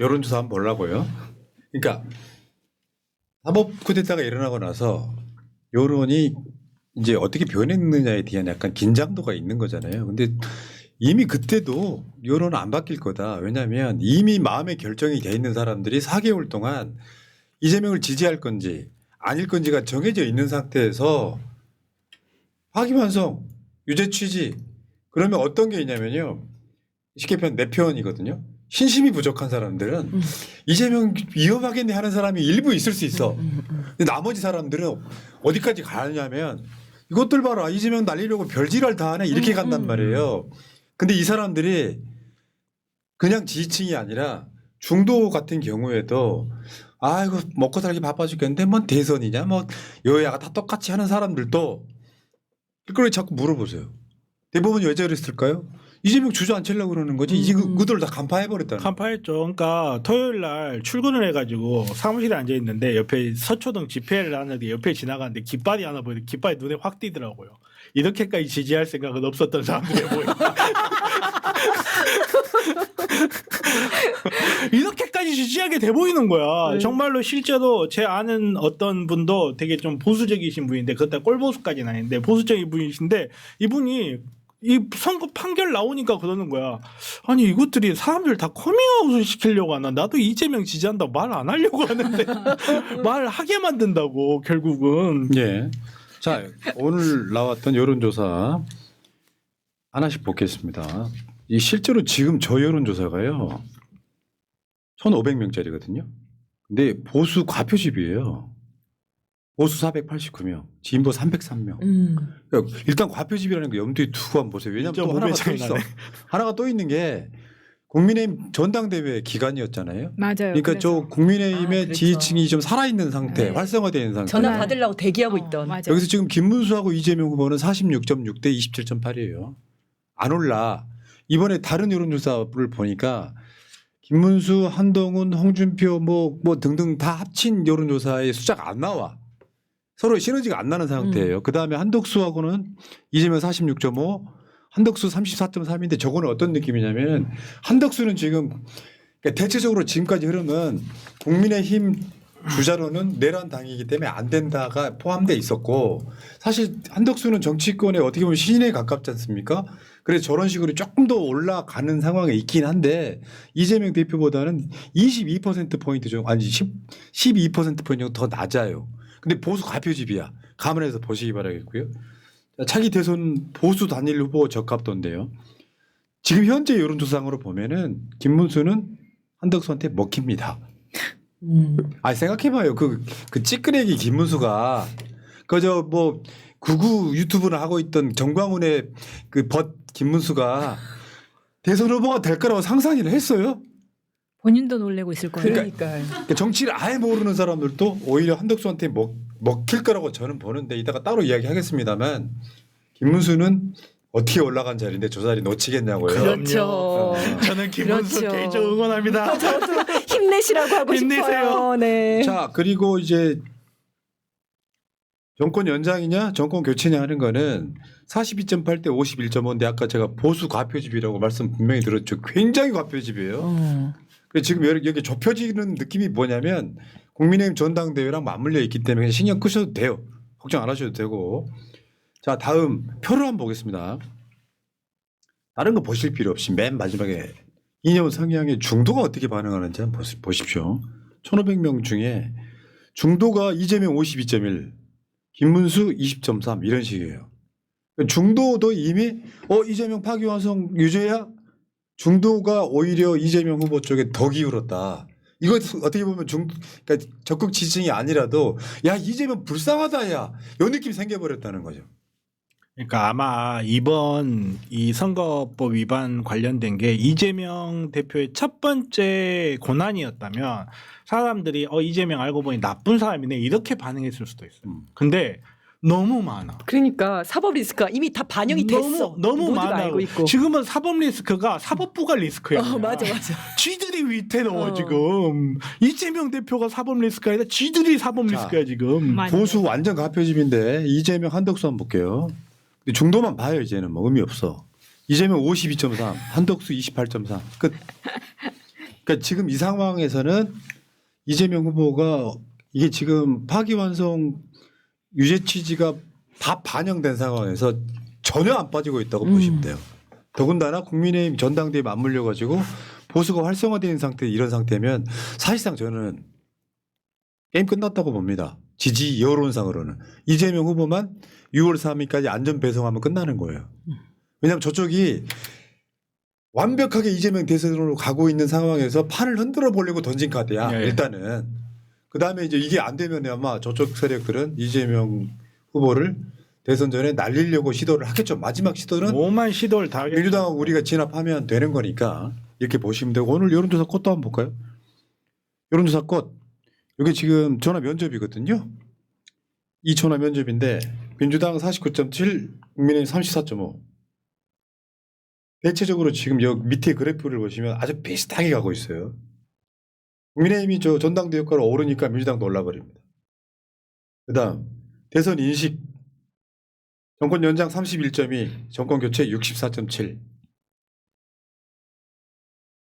여론조사 한번 보려고요. 그러니까 사법 쿠데타가 일어나고 나서 여론이 이제 어떻게 변했느냐에 대한 약간 긴장도가 있는 거잖아요. 근데 이미 그때도 여론은 안 바뀔 거다. 왜냐하면 이미 마음의 결정이 돼 있는 사람들이 4개월 동안 이재명을 지지할 건지 아닐 건지가 정해져 있는 상태에서 파기환송, 유죄 취지 그러면 어떤 게 있냐면요. 쉽게 표현 내 표현이거든요. 신심이 부족한 사람들은 이재명 위험하겠네 하는 사람이 일부 있을 수 있어. 근데 나머지 사람들은 어디까지 가느냐면 이것들 봐라 이재명 날리려고 별지랄 다 하네 이렇게 간단 말이에요. 근데 이 사람들이 그냥 지지층이 아니라 중도 같은 경우에도 아이고 먹고 살기 바빠 죽겠는데 뭐 대선이냐 뭐 여야가 다 똑같이 하는 사람들도 그걸 자꾸 물어보세요. 대부분 왜 저랬을까요? 이재명 주저앉히려고 그러는 거지. 이제 그들 다 간파해버렸다는. 간파했죠. 그러니까 토요일 날 출근을 해가지고 사무실에 앉아 있는데 옆에 서초동 집회를 하는데 옆에 지나가는데 깃발이 하나 보이는데 깃발이 눈에 확 띄더라고요. 이렇게까지 지지할 생각은 없었던 사람들이 보인다. 이렇게까지 지지하게 돼 보이는 거야. 정말로 실제로 제 아는 어떤 분도 되게 좀 보수적이신 분인데 그때 꼴보수까지는 아닌데 보수적인 분이신데 이분이 이 선거 판결 나오니까 그러는 거야. 아니 이것들이 사람들 다 커밍아웃을 시키려고 하나. 나도 이재명 지지한다고 말 안 하려고 하는데 말하게 만든다고 결국은. 예. 자 오늘 나왔던 여론조사 하나씩 보겠습니다. 이 실제로 지금 저 여론조사가요. 1,500명짜리거든요. 근데 보수 과표집이에요. 보수 489명, 진보 303명. 그러니까 일단 과표집이라는 거 염두에 두고 한번 보세요. 왜냐하면 또 하나가 또 있어. 하나가 또 있는 게 국민의힘 전당대회 기간이었잖아요. 맞아요. 그러니까 저 국민의힘의 그렇죠. 지지층이 좀 살아있는 상태, 네. 활성화되어 있는 상태. 전화 받으려고 대기하고 있던. 맞아요. 여기서 지금 김문수하고 이재명 후보는 46.6 대 27.8이에요. 안 올라. 이번에 다른 여론조사를 보니까 김문수, 한동훈, 홍준표 뭐 등등 다 합친 여론조사의 숫자가 안 나와. 서로 시너지가 안 나는 상태예요. 그다음에 한덕수하고는 이재명 46.5, 한덕수 34.3인데 저거는 어떤 느낌이냐면 한덕수는 지금 그러니까 대체적으로 지금까지 흐름은 국민의힘 주자로는 내란 당이기 때문에 안 된다가 포함돼 있었고 사실 한덕수는 정치권에 어떻게 보면 신인에 가깝지 않습니까? 그래서 저런 식으로 조금 더 올라가는 상황에 있긴 한데 이재명 대표보다는 22%포인트 정도 아니 12%포인트 정도 더 낮아요. 근데 보수 과표집이야. 감안해서 보시기 바라겠고요. 차기 대선 보수 단일 후보 적합도인데요. 지금 현재 여론조사상으로 보면은 김문수는 한덕수한테 먹힙니다. 아 생각해봐요. 그 찌끄레기 김문수가 그저 뭐 구구 유튜브를 하고 있던 정광훈의 그 벗 김문수가 대선 후보가 될 거라고 상상을 했어요. 본인도 놀래고 있을 거예요. 그러니까요. 그러니까 정치를 아예 모르는 사람들도 오히려 한덕수한테 먹힐 거라고 저는 보는데 이따가 따로 이야기하겠습니다만 김문수는 어떻게 올라간 자리인데 저 자리 놓치겠냐고요. 그렇죠. 저는 김문수 그렇죠. 개인적으로 응원합니다. 저도 힘내시라고 하고 힘내세요. 싶어요. 네. 자 그리고 이제 정권 연장이냐 정권 교체냐 하는 거는 42.8 대 51.5인데 아까 제가 보수 과표집이라고 말씀 분명히 들었죠. 굉장히 과표집이에요. 그래서 지금 여기 좁혀지는 느낌이 뭐냐면 국민의힘 전당대회랑 맞물려 있기 때문에 신경 끄셔도 돼요. 걱정 안 하셔도 되고. 자 다음 표를 한번 보겠습니다. 다른 거 보실 필요 없이 맨 마지막에 이념 성향의 중도가 어떻게 반응하는지 한번 보십시오. 1,500명 중에 중도가 이재명 52.1 김문수 20.3 이런 식이에요. 중도도 이미 이재명 파기환송 유죄야? 중도가 오히려 이재명 후보 쪽에 더 기울었다. 이거 어떻게 보면 그러니까 적극 지지층이 아니라도 야 이재명 불쌍하다 야 이런 느낌이 생겨버렸다는 거죠. 그러니까 아마 이번 이 선거법 위반 관련된 게 이재명 대표의 첫 번째 고난이었다면 사람들이 이재명 알고 보니 나쁜 사람이네 이렇게 반응했을 수도 있어요. 근데 너무 많아. 그러니까 사법 리스크가 이미 다 반영이 됐어. 너무 모두가 많아. 알고 있고. 지금은 사법 리스크가 사법부가 리스크야. 맞아. 쥐들이 위태로워 지금. 이재명 대표가 사법 리스크가 아니라 쥐들이 사법 자, 리스크야 지금. 맞아요. 보수 완전 가표집인데 이재명 한덕수 한번 볼게요. 근데 중도만 봐요 이제는 뭐 의미 없어. 이재명 52.3 한덕수 28.3 끝. 그러니까 지금 이 상황에서는 이재명 후보가 이게 지금 파기환송 유죄 취지가 다 반영된 상황에서 전혀 안 빠지고 있다고 보시면 돼요. 더군다나 국민의힘 전당대회 맞물려 가지고 보수가 활성화된 상태 이런 상태면 사실상 저는 게임 끝났다고 봅니다. 지지 여론상으로는 이재명 후보만 6월 3일까지 안전 배송하면 끝나는 거예요. 왜냐하면 저쪽이 완벽하게 이재명 대선으로 가고 있는 상황에서 판을 흔들어 보려고 던진 카드야. 네. 일단은 그 다음에 이제 이게 안 되면 아마 저쪽 세력들은 이재명 후보를 대선 전에 날리려고 시도를 하겠죠. 마지막 시도는 오만 시도를 다 하겠죠. 민주당하고 우리가 진압하면 되는 거니까 이렇게 보시면 되고 오늘 여론조사 꽃도 한번 볼까요? 여론조사 꽃 이게 지금 전화 면접이거든요. 이 전화 면접인데 민주당 49.7, 국민의힘 34.5. 대체적으로 지금 여기 밑에 그래프를 보시면 아주 비슷하게 가고 있어요. 국민의힘이 저 전당대회 효과를 오르니까 민주당도 올라버립니다. 그다음 대선 인식 정권 연장 31.2, 정권 교체 64.7.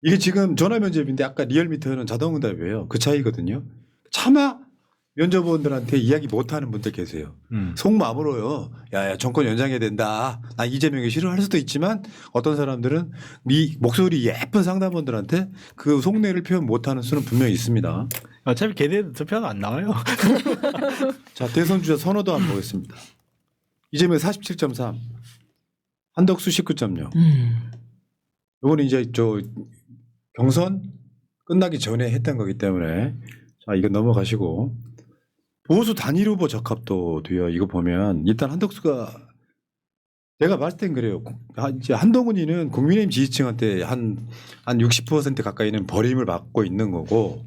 이게 지금 전화 면접인데 아까 리얼미터는 자동응답이에요. 그 차이거든요. 차마 면접원들한테 이야기 못하는 분들 계세요. 속마음으로요. 야야 정권 연장해야 된다. 나 이재명이 싫어할 수도 있지만 어떤 사람들은 목소리 예쁜 상담원들한테 그 속내를 표현 못하는 수는 분명히 있습니다. 어차피 걔네들 투표가 안 나와요. 자 대선 주자 선호도 한번 보겠습니다. 이재명 47.3, 한덕수 19.0. 이거는 이제 저 경선 끝나기 전에 했던 거기 때문에 자 이거 넘어가시고 보수 단일 후보 적합도 돼요. 이거 보면 일단 한덕수가 내가 봤을 땐 그래요. 이제 한동훈이는 국민의힘 지지층한테 한 60% 가까이는 버림을 받고 있는 거고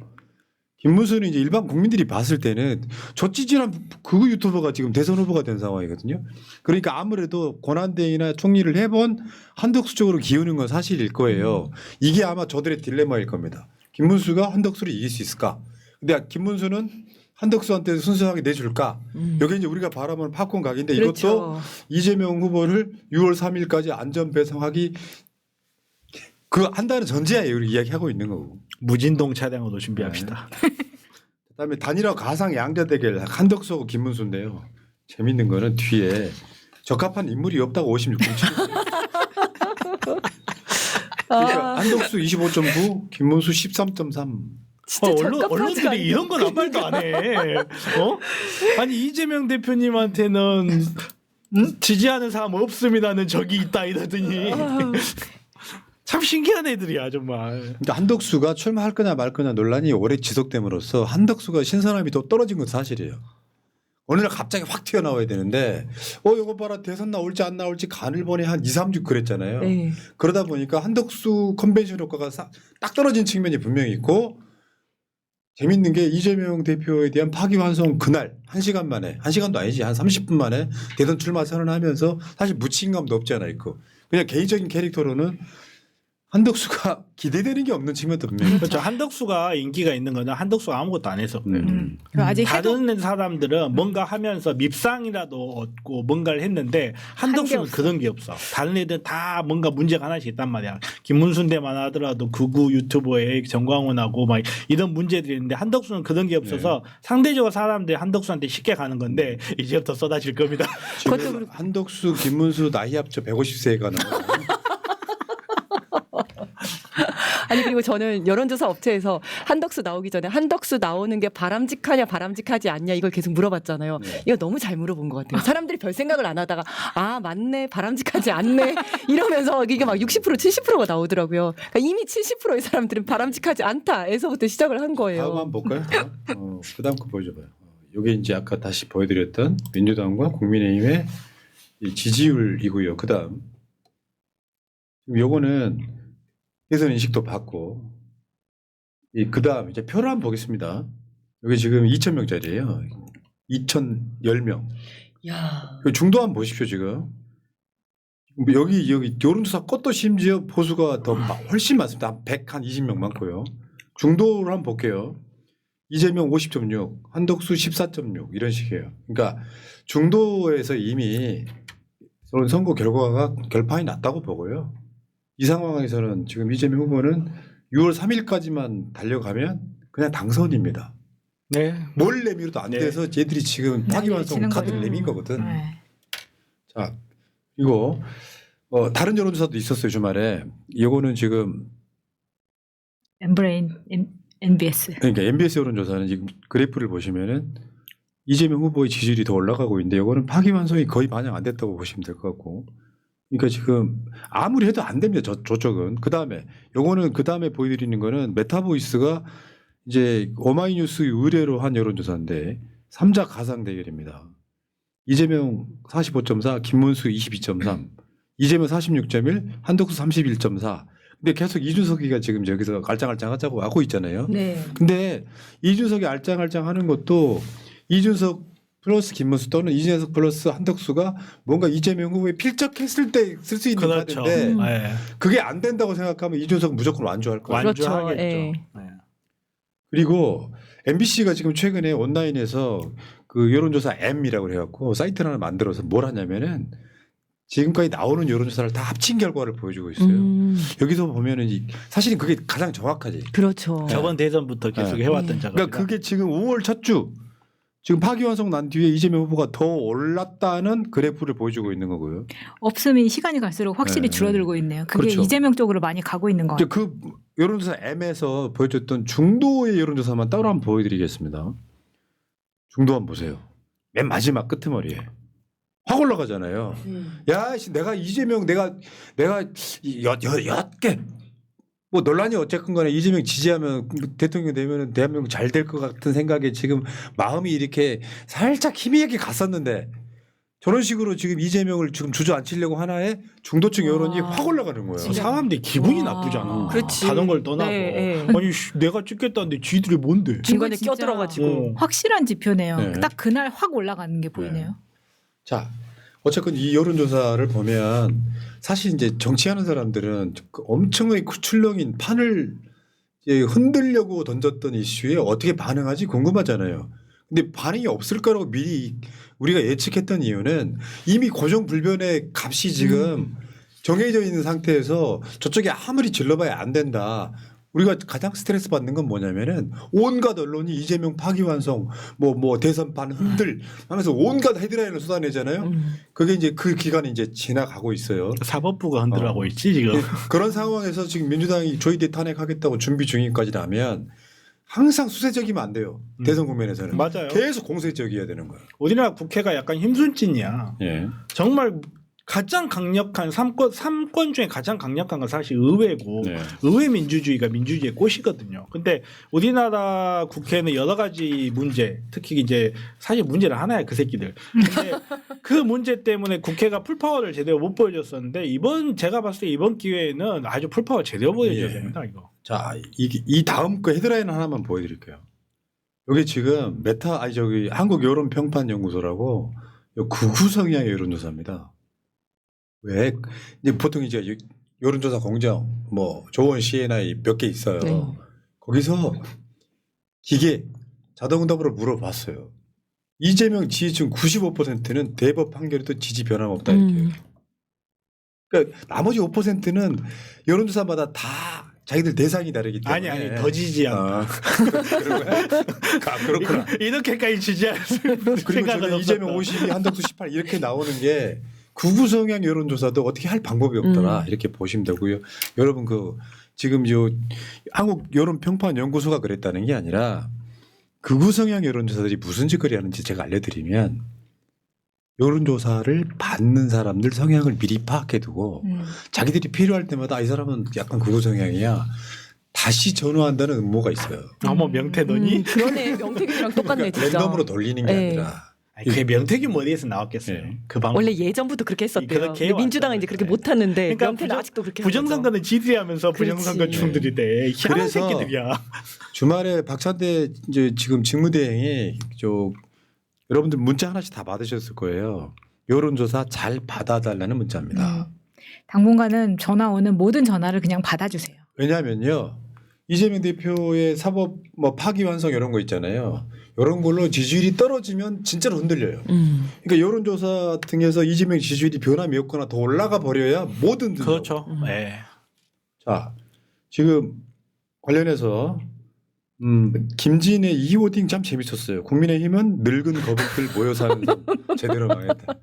김문수는 이제 일반 국민들이 봤을 때는 저 찌질한 극우 유튜버가 지금 대선 후보가 된 상황이거든요. 그러니까 아무래도 권한대행이나 총리를 해본 한덕수 쪽으로 기우는 건 사실일 거예요. 이게 아마 저들의 딜레마일 겁니다. 김문수가 한덕수를 이길 수 있을까? 근데 김문수는 한덕수한테 순수하게 내줄까? 여기 이제 우리가 바라보는 팝콘 각인데 이것도 그렇죠. 이재명 후보를 6월 3일까지 안전 배송하기 그 한다는 전제하에 우리 이야기하고 있는 거고. 무진동 차량으로 준비합시다. 그다음에 단일화 가상 양자 대결 한덕수하고 김문수인데요. 재밌는 거는 뒤에 적합한 인물이 없다고 56.7. 그러니까 한덕수 25.9, 김문수 13.3. 진짜 적합하지가 언론들이 않네. 이런 건 아무 말도 안 해. 어? 아니 이재명 대표님한테는 지지하는 사람 없습니다는 적이 있다 이러더니 참 신기한 애들이야 정말. 그러니까 한덕수가 출마할 거냐 말 거냐 논란이 오래 지속됨으로써 한덕수가 신선함이 또 떨어진 건 사실이에요. 어느 날 갑자기 확 튀어나와야 되는데 이거 봐라 대선 나올지 안 나올지 간을 보니 한 2, 3주 그랬잖아요. 네. 그러다 보니까 한덕수 컨벤션 효과가 딱 떨어진 측면이 분명히 있고 재밌는 게 이재명 대표에 대한 파기환송 그날 1시간 만에 1시간도 아니지 한 30분 만에 대선 출마 선언하면서 사실 무책임감도 없지 않아 있고 그냥 개인적인 캐릭터로는 한덕수가 기대되는 게 없는 측면도 분명히 그렇죠. 한덕수가 인기가 있는 거는 한덕수가 아무것도 안 해서 그래요. 그리고 아직 해도 다른 사람들은 뭔가 하면서 밉상이라도 얻고 뭔가를 했는데 한덕수는 없어. 그런 게 없어. 다른 애들은 다 뭔가 문제가 하나씩 있단 말이야. 김문순대만 하더라도 극우 유튜버의 정광훈하고 막 이런 문제들이 있는데 한덕수는 그런 게 없어서 상대적으로 사람들이 한덕수한테 쉽게 가는 건데 이제부터 쏟아질 겁니다. 지금 한덕수, 김문수 나이 합쳐 150세에 가는 거예요. 아니 그리고 저는 여론조사 업체에서 한덕수 나오기 전에 한덕수 나오는 게 바람직하냐 바람직하지 않냐 이걸 계속 물어봤잖아요. 네. 이거 너무 잘 물어본 것 같아요. 사람들이 별 생각을 안 하다가 아 맞네 바람직하지 않네 이러면서 이게 막 60% 70%가 나오더라고요. 그러니까 이미 70%의 사람들은 바람직하지 않다에서부터 시작을 한 거예요. 다음 한번 볼까요? 그다음 거 보여줘봐요. 이게 이제 아까 다시 보여드렸던 민주당과 국민의힘의 이 지지율이고요. 그다음 지금 요거는 대선 인식도 받고 그다음 이제 표를 한번 보겠습니다. 여기 지금 2,000명짜리예요. 2,010명. 야. 중도 한번 보십시오 지금. 여기 여론조사 것도 심지어 보수가 더 훨씬 많습니다. 120명 많고요. 중도를 한번 볼게요. 이재명 50.6, 한덕수 14.6 이런 식이에요. 그러니까 중도에서 이미 선거 결과가 결판이 났다고 보고요. 이 상황에서는 지금 이재명 후보는 6월 3일까지만 달려가면 그냥 당선입니다. 네. 뭘 내밀어도 안 네. 돼서 쟤들이 지금 파기환송 지는 카드를 거죠. 내민 거거든. 네. 자, 이거 다른 여론조사도 있었어요 주말에. 이거는 지금 엠브레인 MBS. 그러니까 MBS 여론조사는 지금 그래프를 보시면은 이재명 후보의 지지율이 더 올라가고 있는데 이거는 파기환송이 거의 반영 안 됐다고 보시면 될 것 같고. 그러니까 지금 아무리 해도 안 됩니다. 저쪽은. 그다음에 요거는 그다음에 보여드리는 거는 메타보이스가 이제 오마이뉴스 의뢰로 한 여론조사인데 3자 가상 대결입니다. 이재명 45.4, 김문수 22.3, 이재명 46.1, 한덕수 31.4. 근데 계속 이준석이가 지금 여기서 알짱알짱하자고 하고 있잖아요. 네. 근데 이준석이 알짱알짱 하는 것도 이준석 플러스 김문수 또는 이준석 플러스 한덕수가 뭔가 이재명 후보에 필적했을 때 쓸 수 있는 그렇죠. 카드인데 네. 그게 안 된다고 생각하면 이준석은 무조건 완주할 거예요. 그렇죠. 완주하겠죠. 예. 네. 그리고 MBC가 지금 최근에 온라인에서 그 여론조사 M이라고 해갖고 사이트를 하나 만들어서 뭘 하냐면은 지금까지 나오는 여론조사를 다 합친 결과를 보여주고 있어요. 여기서 보면은 사실은 그게 가장 정확하지. 그렇죠. 저번 대선부터 계속 네. 해왔던 작업. 그러니까 그게 지금 5월 첫 주 지금 파기환송 난 뒤에 이재명 후보가 더 올랐다는 그래프를 보여주고 있는 거고요. 없음이 시간이 갈수록 확실히 네. 줄어들고 있네요. 그게 그렇죠. 이재명 쪽으로 많이 가고 있는 것 이제 같아요. 그 여론조사 M에서 보여줬던 중도의 여론조사만 따로 한번 보여드리겠습니다. 중도 한번 보세요. 맨 마지막 끄트머리에 확 올라가잖아요. 야, 씨, 내가 이재명 내가 엿게 뭐 논란이 어쨌건 간에 이재명 지지하면 대통령 되면 대한민국 잘 될 것 같은 생각에 지금 마음이 이렇게 살짝 희미하게 갔었는데 저런 식으로 지금 이재명을 지금 주저앉히려고 하나에 중도층 여론이 와. 확 올라가는 거예요. 진짜. 사람들이 기분이 와. 나쁘잖아. 그렇지. 다른 걸 떠나고. 네, 네. 아니 내가 찍겠다는데 지들이 뭔데? 중간에 이거 진짜 껴들어가지고. 확실한 지표네요. 네. 딱 그날 확 올라가는 게 보이네요. 자, 어쨌건 이 여론조사를 보면 사실 이제 정치하는 사람들은 엄청나게 출렁인 판을 이제 흔들려고 던졌던 이슈에 어떻게 반응하지 궁금하잖아요. 근데 반응이 없을 거라고 미리 우리가 예측했던 이유는 이미 고정불변의 값이 지금 정해져 있는 상태에서 저쪽에 아무리 질러봐야 안 된다. 우리가 가장 스트레스 받는 건 뭐냐면은 온갖 언론이 이재명 파기환송 뭐 대선판 흔들 하면서 온갖 헤드라인을 쏟아내잖아요. 그게 이제 그 기간이 이제 지나가고 있어요. 사법부가 흔들하고 있지 지금. 그런 상황에서 지금 민주당이 조희대 탄핵하겠다고 준비 중인까지라면 항상 수세적이면 안 돼요. 대선 국면에서는 맞아요. 계속 공세적이어야 되는 거예요. 우리나라 국회가 약간 힘순찐이야. 예. 정말 가장 강력한 삼권 중에 가장 강력한 건 사실 의회고 네. 의회 민주주의가 민주주의의 꽃이거든요. 근데 우리나라 국회는 여러 가지 문제, 특히 이제 사실 문제는 하나야 그 새끼들. 근데 그 문제 때문에 국회가 풀파워를 제대로 못 보여줬었는데 제가 봤을 때 이번 기회에는 아주 풀파워 제대로 보여줘야 예. 됩니다. 이거. 자, 이 다음 거 헤드라인 하나만 보여드릴게요. 여기 지금 한국 여론평판연구소라고 극우 성향의 여론조사입니다. 왜? 이제 보통 이제 여론조사 공정, 뭐 조원 CNI 몇 개 있어요. 네. 거기서 기계 자동응답으로 물어봤어요. 이재명 지지층 95%는 대법 판결에도 지지 변함없다 이렇게. 그러니까 나머지 5%는 여론조사마다 다 자기들 대상이 다르기 때문에. 아니 더 지지한다. 그런 거야? 그렇구나. 이렇게까지 지지할 그리고 생각은 저는 이재명 없었다. 52, 한덕수 18 이렇게 나오는 게 극우 성향 여론조사도 어떻게 할 방법이 없더라 이렇게 보시면 되고요. 여러분 지금 한국 여론평판연구소가 그랬다는 게 아니라 극우 성향 여론조사들이 무슨 짓거리 하는지 제가 알려드리면 여론조사를 받는 사람들 성향을 미리 파악해두고 자기들이 필요할 때마다 이 사람은 약간 극우 성향이야. 다시 전화한다는 음모가 있어요. 뭐 명태더니 그러네. 명태균이랑 똑같네 진짜. 랜덤으로 돌리는 게 네. 아니라. 아니, 그게 명태균 어디에서 나왔겠어요? 네. 그 방법. 원래 예전부터 그렇게 했었대요. 그렇게 근데 민주당은 이제 그렇게 해왔잖아요. 못하는데 그러니까 명태는 아직도 그렇게 하는 부정선거는 지들이 하면서 그렇지. 부정선거 충들이 돼. 희한한 그래서 새끼들이야. 주말에 박찬대 이제 지금 직무대행이 여러분들 문자 하나씩 다 받으셨을 거예요. 여론조사 잘 받아달라는 문자입니다. 당분간은 전화 오는 모든 전화를 그냥 받아주세요. 왜냐하면요. 이재명 대표의 사법 파기환송 이런 거 있잖아요. 이런 걸로 지지율이 떨어지면 진짜로 흔들려요. 그러니까 여론조사 등에서 이재명 지지율이 변함이 없거나 더 올라가 버려야 뭐든 흔들려요. 그렇죠. 네. 자, 지금 관련해서 김진의 이 호딩 참 재밌었어요. 국민의힘은 늙은 거북들 모여 사는 삶 제대로 망했다.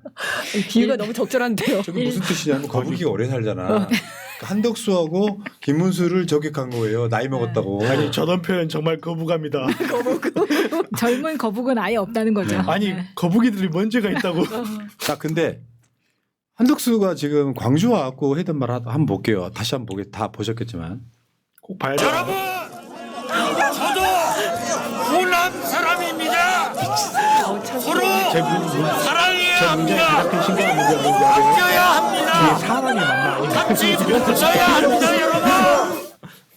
비유가 너무 적절한데요. 저게 무슨 뜻이냐면 거북이가 오래 살잖아. 그러니까 한덕수하고 김문수를 저격한 거예요. 나이 먹었다고. 아니 저런 표현 정말 거부감이다. 젊은 거북은 아예 없다는 거죠. 네. 아니 네. 거북이들이 먼저가 있다고. 자, 근데 한덕수가 지금 광주 와갖고 했던 말 한번 볼게요. 다시 한번 보게 다 보셨겠지만. 꼭 봐야 돼. 여러분, 저도 호남 사람입니다. 서로 사랑해야 합니다. 아껴야 합니다. 사람이 많나? 같이 붙어야 합니다, 여러분.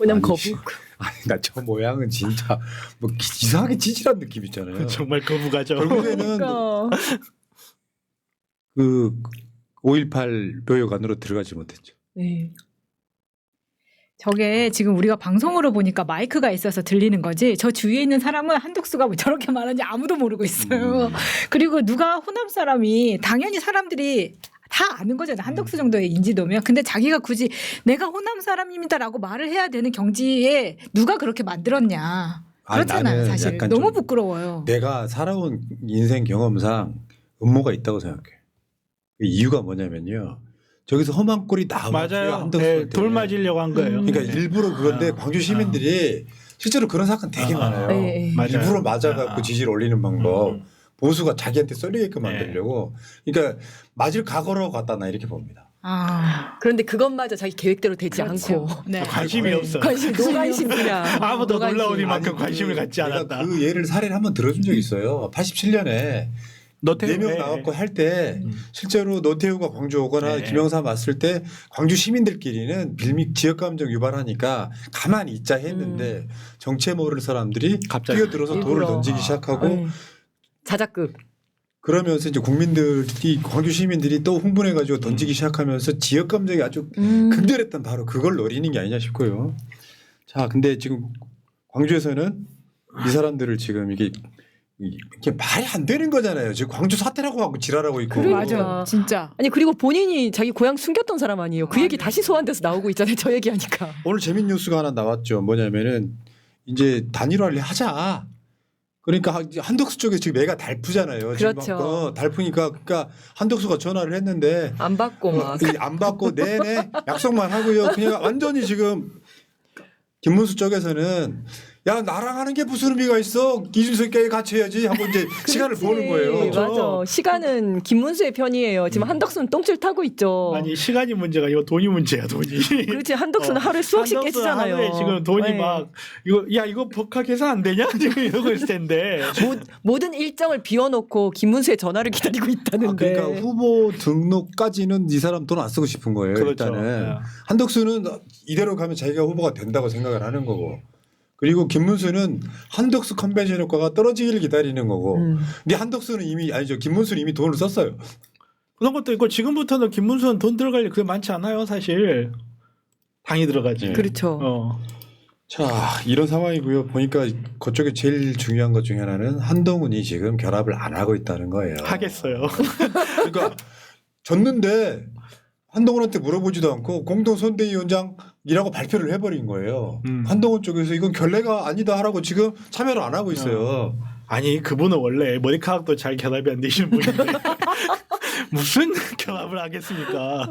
호남 아니, 거북. 아니 나 저 모양은 진짜 뭐 이상하게 찌질한 느낌 있잖아요. 정말 거북하죠. 결국에는 그러니까. 그 5.18 묘역 안으로 들어가지 못했죠. 네. 저게 지금 우리가 방송으로 보니까 마이크가 있어서 들리는 거지 저 주위에 있는 사람은 한덕수가 왜 저렇게 말하는지 아무도 모르고 있어요. 그리고 누가 호남 사람이 당연히 사람들이 다 아는 거잖아요. 한덕수 정도의 인지도면. 근데 자기가 굳이 내가 호남 사람입니다라고 말을 해야 되는 경지에 누가 그렇게 만들었냐. 아니, 그렇잖아요. 나는 사실. 약간 너무 좀 부끄러워요. 내가 살아온 인생 경험상 음모가 있다고 생각해. 그 이유가 뭐냐면요. 저기서 험한 꼴이 나와요. 맞아요. 네, 돌 맞으려고 한 거예요. 그러니까 일부러 그런데 광주 시민들이 실제로 그런 사건 되게 많아요. 네. 맞아요. 일부러 맞아갖고 지지를 올리는 방법. 음. 보수가 자기한테 쏠리게끔 네. 만들려고. 그러니까 맞을 각오로 갔다 나 이렇게 봅니다. 아, 그런데 그것마저 자기 계획대로 되지 그렇죠. 않고 네. 관심이 없어. 관심 노관심 그냥 아무도 노관심. 놀라우니만큼 관심을 갖지 내가 않았다. 그 예를 사례를 한번 들어준 적이 있어요. 87년에 노태우 4명 나왔고 할 때 음. 실제로 노태우가 광주 오거나 네. 김영삼 왔을 때 광주 시민들끼리는 빌믹 지역 감정 유발하니까 가만히 있자 했는데 정체 모를 사람들이 갑자기 뛰어들어서 돌을 일부러. 던지기 시작하고 네. 자작극. 그러면서 이제 국민들이 광주 시민들이 또 흥분해가지고 던지기 시작하면서 지역 감정이 아주 음. 극렬했던 바로 그걸 노리는 게 아니냐 싶고요. 자, 근데 지금 광주에서는 이 사람들을 지금 이게 말이 안 되는 거잖아요. 지금 광주 사태라고 하고 지랄하고 있고. 그러니까. 맞아. 진짜. 아니 그리고 본인이 자기 고향 숨겼던 사람 아니에요. 그 얘기 다시 소환돼서 나오고 있잖아요. 저 얘기하니까. 오늘 재밌는 뉴스가 하나 나왔죠. 뭐냐면은 이제 단일화를 하자. 그러니까 한덕수 쪽에 지금 애가 달프잖아요. 지금 그렇죠. 달프니까 그러니까 한덕수가 전화를 했는데 안 받고 막. 안 받고 네네 약속만 하고요. 그냥 완전히 지금 김문수 쪽에서는 야 나랑 하는 게 무슨 의미가 있어? 이준석끼리 같이 해야지 하고 이제 시간을 보는 거예요. 맞아. 시간은 김문수의 편이에요. 지금 한덕수는 똥줄 타고 있죠. 아니 시간이 문제가 이거 돈이 문제야 돈이. 그렇지 한덕수는 하루에 수억씩 한덕수는 깨지잖아요. 하루에 지금 돈이 네. 막 이거 법카 계산 안 되냐 지금 이러고 있을 텐데. 모든 일정을 비워놓고 김문수의 전화를 기다리고 있다는데. 그러니까 후보 등록까지는 이 사람 돈 안 쓰고 싶은 거예요. 그렇죠. 일단은 네. 한덕수는 이대로 가면 자기가 후보가 된다고 생각을 하는 거고. 그리고 김문수는 한덕수 컨벤션 효과가 떨어지기를 기다리는 거고. 근데 한덕수는 이미 아니죠. 김문수는 이미 돈을 썼어요. 그런 것도 있고 지금부터는 김문수는 돈 들어갈 일 그게 많지 않아요 사실. 당이 들어가지. 그렇죠. 자, 이런 상황이고요. 보니까 그쪽에 제일 중요한 것 중에 하나는 한동훈이 지금 결합을 안 하고 있다는 거예요. 하겠어요. 그러니까 졌는데 한동훈한테 물어보지도 않고 공동 선대위원장이라고 발표를 해버린 거예요. 한동훈 쪽에서 이건 결례가 아니다 하라고 지금 참여를 안 하고 있어요. 아니 그분은 원래 머리카락도 잘 결합이 안 되시는 분인데 무슨 결합을 하겠습니까?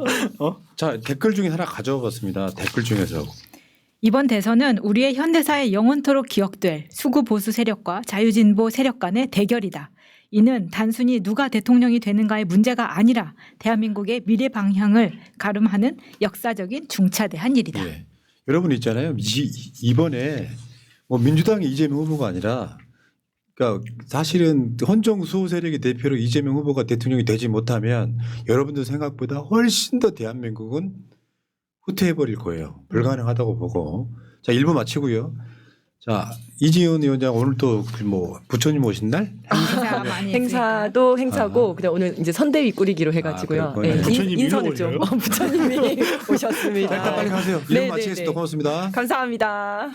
자, 댓글 중에 하나 가져와 봤습니다. 댓글 중에서. 이번 대선은 우리의 현대사에 영원토록 기억될 수구 보수 세력과 자유진보 세력 간의 대결이다. 이는 단순히 누가 대통령이 되는가의 문제가 아니라 대한민국의 미래 방향을 가름하는 역사적인 중차대한 일이다. 예. 여러분 있잖아요. 이번에 뭐 민주당의 이재명 후보가 아니라 그러니까 사실은 헌정 수호 세력의 대표로 이재명 후보가 대통령이 되지 못하면 여러분들 생각보다 훨씬 더 대한민국은 후퇴해버릴 거예요. 불가능하다고 보고. 자, 1부 마치고요. 자, 이지은 위원장 오늘 또 뭐 부처님 오신 날? 행사 많이 행사도 행사고 그냥 오늘 이제 선대위 꾸리기로 해가지고요. 그랬구나. 부처님이 인선을 좀 오셔요? 부처님이 오셨습니다. 빨리 가세요. 네, 1부 마치겠습니다. 네, 네. 고맙습니다. 감사합니다.